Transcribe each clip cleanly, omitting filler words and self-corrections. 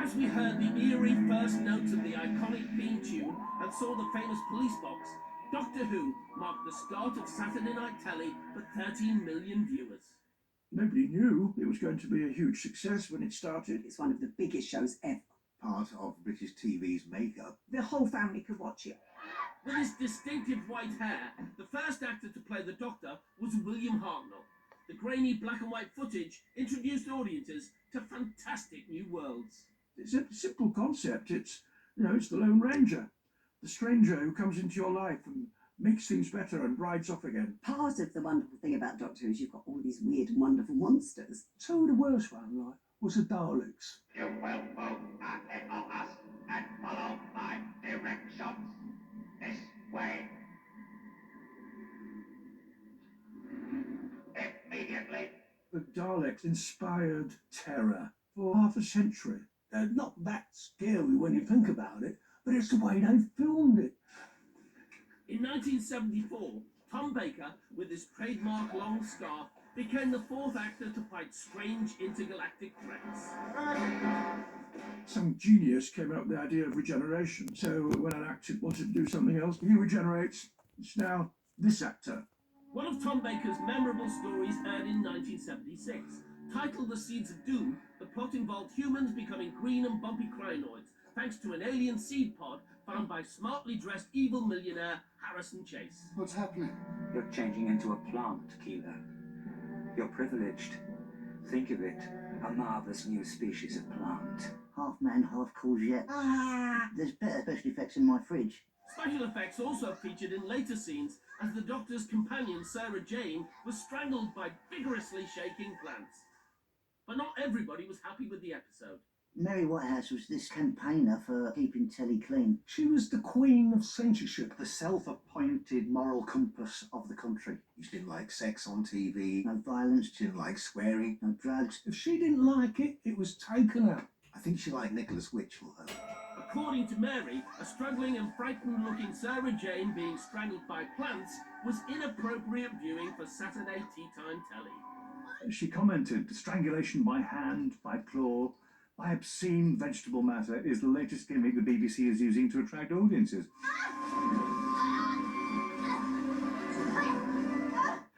As we heard the eerie first notes of the iconic theme tune and saw the famous police box, Doctor Who marked the start of Saturday Night Telly for 13 million viewers. Nobody knew it was going to be a huge success when it started. It's one of the biggest shows ever. Part of British TV's makeup. The whole family could watch it. With his distinctive white hair, the first actor to play the Doctor was William Hartnell. The grainy black and white footage introduced audiences to fantastic new worlds. It's a simple concept. It's the Lone Ranger, the stranger who comes into your life and makes things better and rides off again. Part of the wonderful thing about Doctor Who is you've got all these weird and wonderful monsters. So the worst one, was the Daleks. You will move ahead of us and follow my directions. This way. Immediately. The Daleks inspired terror for half a century. They're not that scary when you think about it, but it's the way they filmed it. In 1974, Tom Baker, with his trademark long scarf, became the fourth actor to fight strange intergalactic threats. Some genius came up with the idea of regeneration. So when an actor wanted to do something else, he regenerates. It's now this actor. One of Tom Baker's memorable stories aired in 1976. Titled The Seeds of Doom, the plot involved humans becoming green and bumpy crinoids, thanks to an alien seed pod found by smartly dressed evil millionaire Harrison Chase. What's happening? You're changing into a plant, Keeler. You're privileged. Think of it, a marvellous new species of plant. Half man, half courgette. There's better special effects in my fridge. Special effects also featured in later scenes as the Doctor's companion Sarah Jane was strangled by vigorously shaking plants. But not everybody was happy with the episode. Mary Whitehouse was this campaigner for keeping telly clean. She was the queen of censorship. The self-appointed moral compass of the country. She didn't like sex on TV. No violence, She didn't like swearing. no drugs. If she didn't like it, it was taken out. I think she liked Nicholas Witchell, though. According to Mary, a struggling and frightened-looking Sarah Jane being strangled by plants was inappropriate viewing for Saturday tea-time telly. She commented, strangulation by hand, by claw, by obscene vegetable matter is the latest gimmick the BBC is using to attract audiences.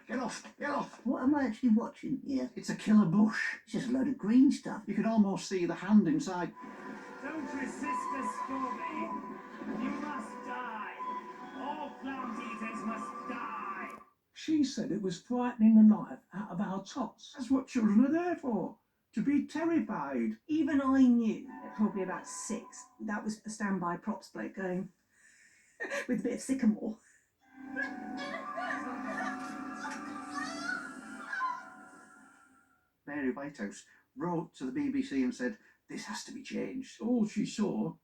Get off! Get off! What am I actually watching here? It's a killer bush. It's just a load of green stuff. You can almost see the hand inside. Don't resist us, Scooby. You must die. All plant eaters must die. She said it was frightening the life out of our tots. That's what children are there for, to be terrified. Even I knew at probably about 6. That was a standby props bloke going with a bit of sycamore. Mary Whitehouse wrote to the BBC and said, this has to be changed. All she saw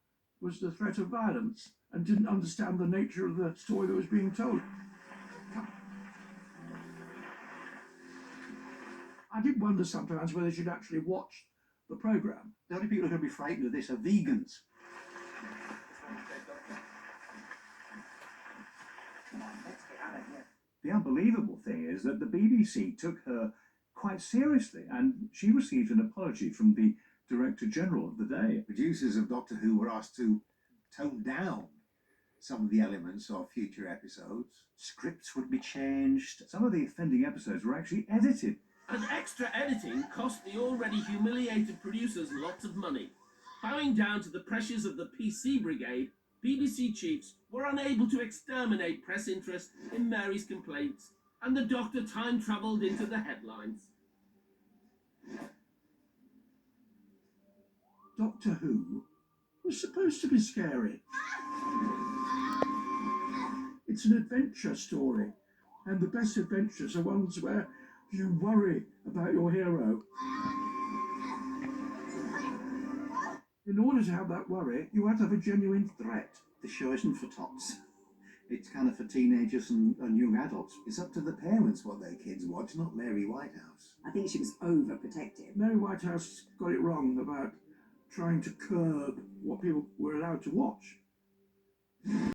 was the threat of violence and didn't understand the nature of the story that was being told. I did wonder sometimes whether she'd actually watched the programme. The only people who are going to be frightened of this are vegans. The unbelievable thing is that the BBC took her quite seriously, and she received an apology from the Director General of the day. Producers of Doctor Who were asked to tone down some of the elements of future episodes. Scripts would be changed. Some of the offending episodes were actually edited. And extra editing cost the already humiliated producers lots of money. Bowing down to the pressures of the PC brigade, BBC chiefs were unable to exterminate press interest in Mary's complaints, and the Doctor time-travelled into the headlines. Doctor Who was supposed to be scary. It's an adventure story, and the best adventures are ones where you worry about your hero. In order to have that worry, you have to have a genuine threat. The show isn't for tots. It's kind of for teenagers and young adults. It's up to the parents what their kids watch, not Mary Whitehouse. I think she was overprotective. Mary Whitehouse got it wrong about trying to curb what people were allowed to watch.